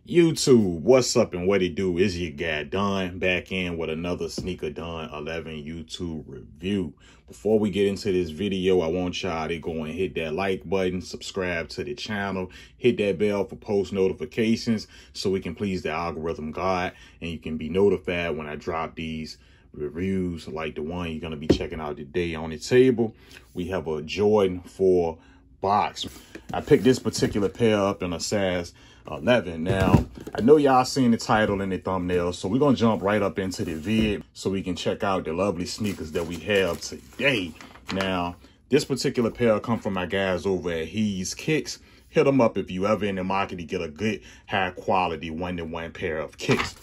YouTube, what's up and what it do? Is your guy Don back in with another Sneaker Don 11 YouTube review. Before we get into this video, I want y'all to go and hit that like button, subscribe to the channel, hit that bell for post notifications so we can please the algorithm God and you can be notified when I drop these reviews like the one you're going to be checking out today. On the table, we have a Jordan 4 box. I picked this particular pair up in a size 11. Now, I know y'all seen the title in the thumbnail, so we're going to jump right up into the vid so we can check out the lovely sneakers that we have today. Now, this particular pair come from my guys over at He's Kicks. Hit them up if you ever in the market to get a good, high quality one-to-one pair of kicks.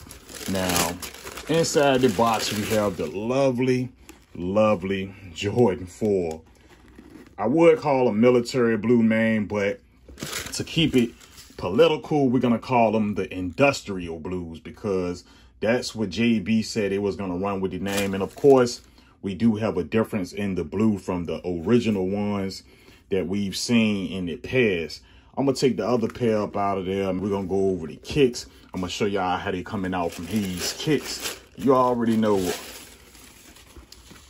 Now, inside the box, we have the lovely Jordan 4. I would call them military blue, man, but to keep it political, we're going to call them the industrial blues because that's what JB said it was going to run with the name. And of course, we do have a difference in the blue from the original ones that we've seen in the past. I'm going to take the other pair up out of there and we're going to go over the kicks. I'm going to show y'all how they coming out from these kicks. You already know.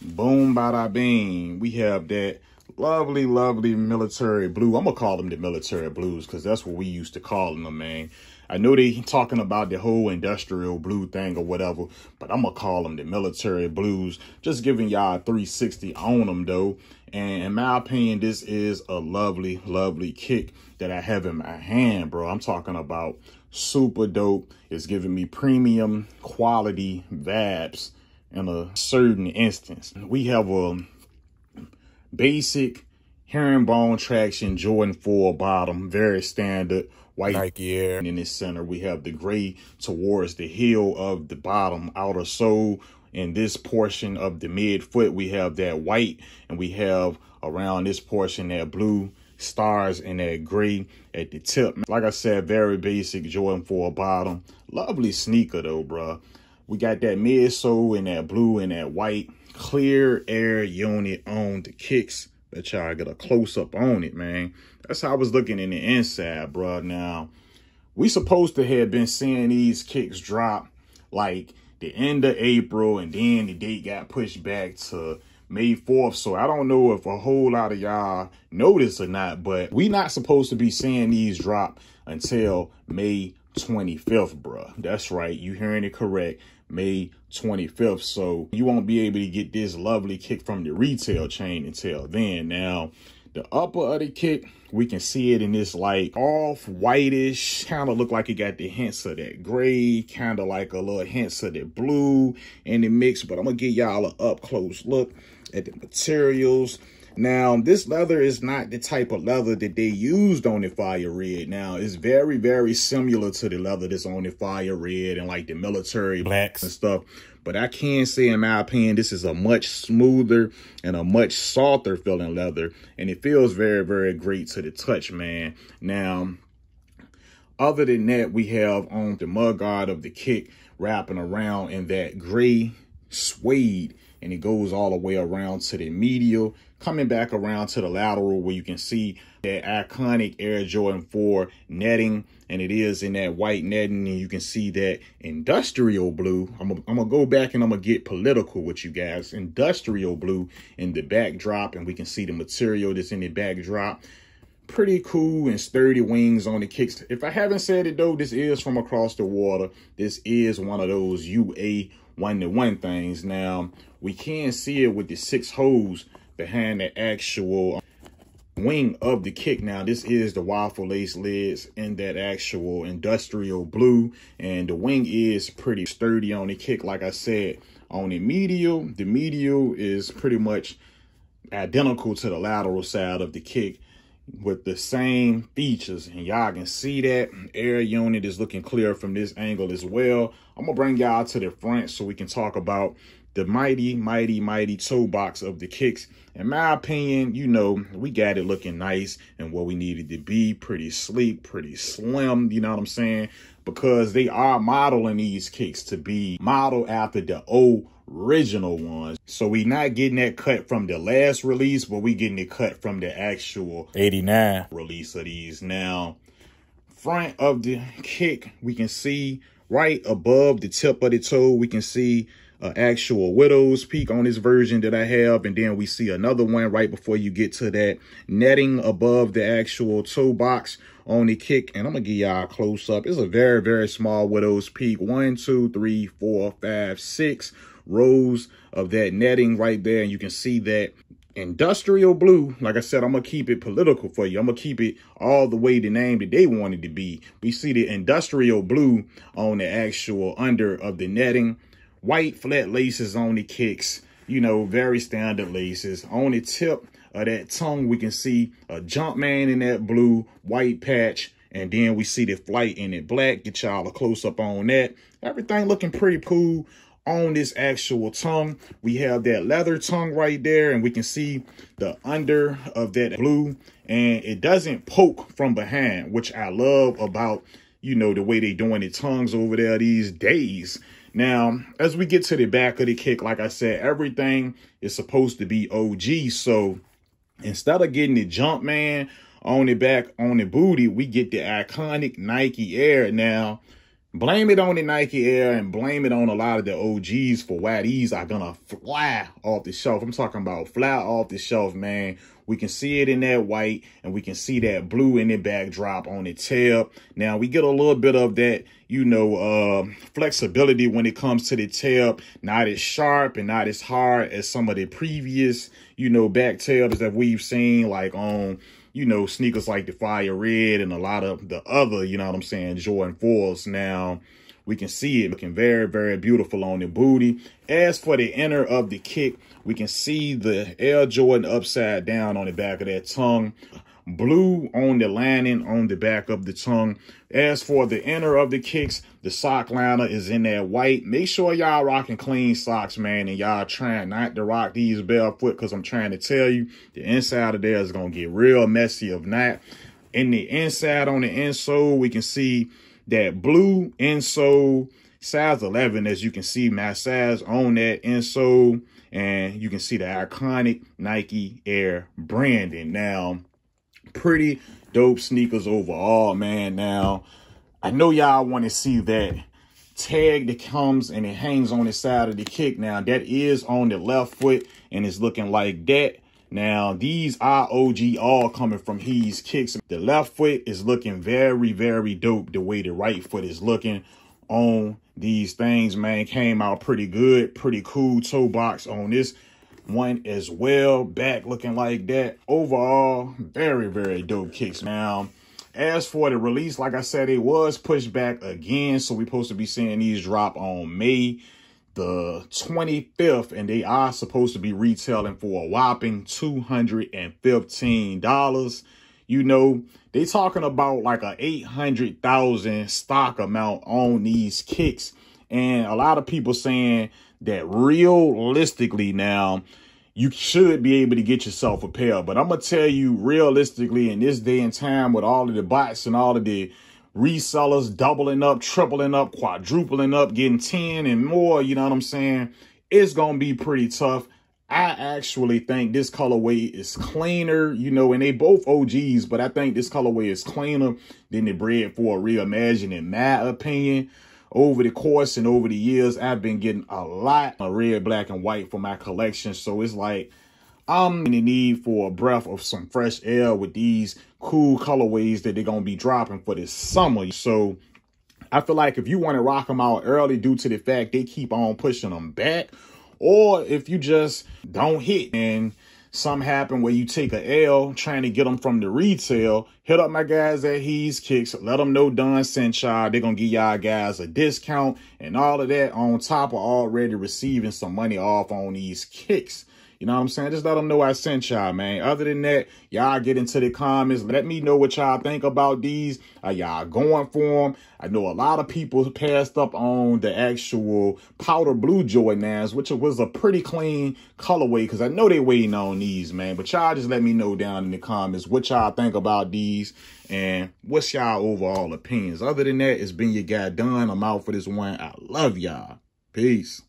Boom, bada bing. We have that lovely military blue. I'm gonna call them the military blues because that's what we used to call them, man. I know they talking about the whole industrial blue thing or whatever, but I'm gonna call them the military blues. Just giving y'all a 360 on them though. And in my opinion, this is a lovely kick that I have in my hand, bro. I'm talking about super dope. It's giving me premium quality vibes in a certain instance. We have a basic herringbone traction Jordan 4 bottom, very standard white Nike Air. In the center, we have the gray towards the heel of the bottom outer sole. In this portion of the midfoot, we have that white, and we have around this portion that blue stars and that gray at the tip. Like I said, very basic Jordan 4 bottom. Lovely sneaker though, bro. We got that midsole and that blue and that white clear air unit on the kicks. Let y'all get a close up on it, man. That's how I was looking in the inside, bro. Now, we supposed to have been seeing these kicks drop like the end of April, and then the date got pushed back to May 4th. So I don't know if a whole lot of y'all know this or not, but we not supposed to be seeing these drop until May 25th, bro. That's right. You hearing it correct. May 25th. So you won't be able to get this lovely kick from the retail chain until then. Now, the upper of the kick, we can see it in this like off whitish, kind of look like it got the hints of that gray, kind of like a little hints of that blue in the mix. But I'm gonna give y'all an up close look at the materials. Now, this leather is not the type of leather that they used on the Fire Red. Now, it's very similar to the leather that's on the Fire Red and like the military blacks and stuff. But I can say, in my opinion, this is a much smoother and a much softer feeling leather. And it feels very great to the touch, man. Now, other than that, we have on the mudguard of the kick wrapping around in that gray suede. And it goes all the way around to the medial, coming back around to the lateral where you can see that iconic Air Jordan 4 netting. And it is in that white netting, and you can see that industrial blue. I'm gonna go back and I'm gonna get political with you guys. Industrial blue in the backdrop, and we can see the material that's in the backdrop. Pretty cool and sturdy wings on the kicks. If I haven't said it though, this is from across the water. This is one of those UA one-to-one things. Now, we can see it with the 6 holes behind the actual wing of the kick. Now, this is the waffle lace lids in that actual industrial blue, and the wing is pretty sturdy on the kick. Like I said, on the medial is pretty much identical to the lateral side of the kick with the same features, and y'all can see that air unit is looking clear from this angle as well. I'm gonna bring y'all to the front so we can talk about the mighty toe box of the kicks. In my opinion, you know, we got it looking nice and what we needed to be. Pretty sleek, pretty slim, you know what I'm saying? Because they are modeling these kicks to be modeled after the original ones. So we not getting that cut from the last release, but we getting it cut from the actual 89 release of these. Now, front of the kick, we can see right above the tip of the toe, we can see an actual widow's peak on this version that I have. And then we see another one right before you get to that netting above the actual toe box on the kick. And I'm gonna give y'all a close up. It's a very, very small widow's peak. 1, 2, 3, 4, 5, 6 rows of that netting right there. And you can see that industrial blue. Like I said, I'm gonna keep it political for you. I'm gonna keep it all the way the name that they wanted to be. We see the industrial blue on the actual under of the netting. White flat laces on the kicks, you know, very standard laces. On the tip of that tongue, we can see a Jumpman in that blue, white patch. And then we see the flight in it black. Get y'all a close up on that. Everything looking pretty cool on this actual tongue. We have that leather tongue right there, and we can see the under of that blue. And it doesn't poke from behind, which I love about, you know, the way they doing the tongues over there these days. Now, as we get to the back of the kick, like I said, everything is supposed to be OG. So instead of getting the Jumpman on the back, on the booty, we get the iconic Nike Air. Now, blame it on the Nike Air and blame it on a lot of the OGs for why these are gonna fly off the shelf. I'm talking about fly off the shelf, man. We can see it in that white, and we can see that blue in the backdrop on the tail. Now, we get a little bit of that, you know, flexibility when it comes to the tail. Not as sharp and not as hard as some of the previous, you know, back tails that we've seen, like on, you know, sneakers like the Fire Red and a lot of the other, you know what I'm saying, Jordan 4s. Now, we can see it looking very, very beautiful on the booty. As for the inner of the kick, we can see the Air Jordan upside down on the back of that tongue. Blue on the lining on the back of the tongue. As for the inner of the kicks, the sock liner is in that white. Make sure y'all rocking clean socks, man, and y'all trying not to rock these barefoot, because I'm trying to tell you, the inside of there is going to get real messy if not. In the inside, on the insole, we can see that blue insole, size 11, as you can see my size on that insole, and you can see the iconic Nike Air branding. Now, pretty dope sneakers overall, man. Now, I know y'all want to see that tag that comes and it hangs on the side of the kick. Now, that is on the left foot, and it's looking like that. Now, these are OG, all coming from He's Kicks. The left foot is looking very, very dope the way the right foot is looking on these things, man. Came out pretty good, pretty cool toe box on this one as well. Back looking like that. Overall, very, very dope kicks. Now, as for the release, like I said, it was pushed back again. So we're supposed to be seeing these drop on May the 25th, and they are supposed to be retailing for a whopping $215. You know, they talking about like a 800,000 stock amount on these kicks, and a lot of people saying that realistically now you should be able to get yourself a pair. But I'm gonna tell you, realistically, in this day and time, with all of the bots and all of the resellers doubling up, tripling up, quadrupling up, getting 10 and more, you know what I'm saying, it's gonna be pretty tough. I actually think this colorway is cleaner, you know, and they both OGs, but I think this colorway is cleaner than the Bred for a Reimagine, in my opinion. Over the course and over the years, I've been getting a lot of red, black, and white for my collection. So it's like I'm in the need for a breath of some fresh air with these cool colorways that they're going to be dropping for this summer. So I feel like if you want to rock them out early due to the fact they keep on pushing them back, or if you just don't hit and something happen where you take a L trying to get them from the retail, hit up my guys at He's Kicks. Let them know Don sent y'all. They're going to give y'all guys a discount and all of that on top of already receiving some money off on these kicks. You know what I'm saying? Just let them know I sent y'all, man. Other than that, y'all get into the comments. Let me know what y'all think about these. Are y'all going for them? I know a lot of people passed up on the actual powder blue Jordans, which was a pretty clean colorway, because I know they waiting on these, man. But y'all just let me know down in the comments what y'all think about these and what's y'all overall opinions. Other than that, it's been your guy, Don. I'm out for this one. I love y'all. Peace.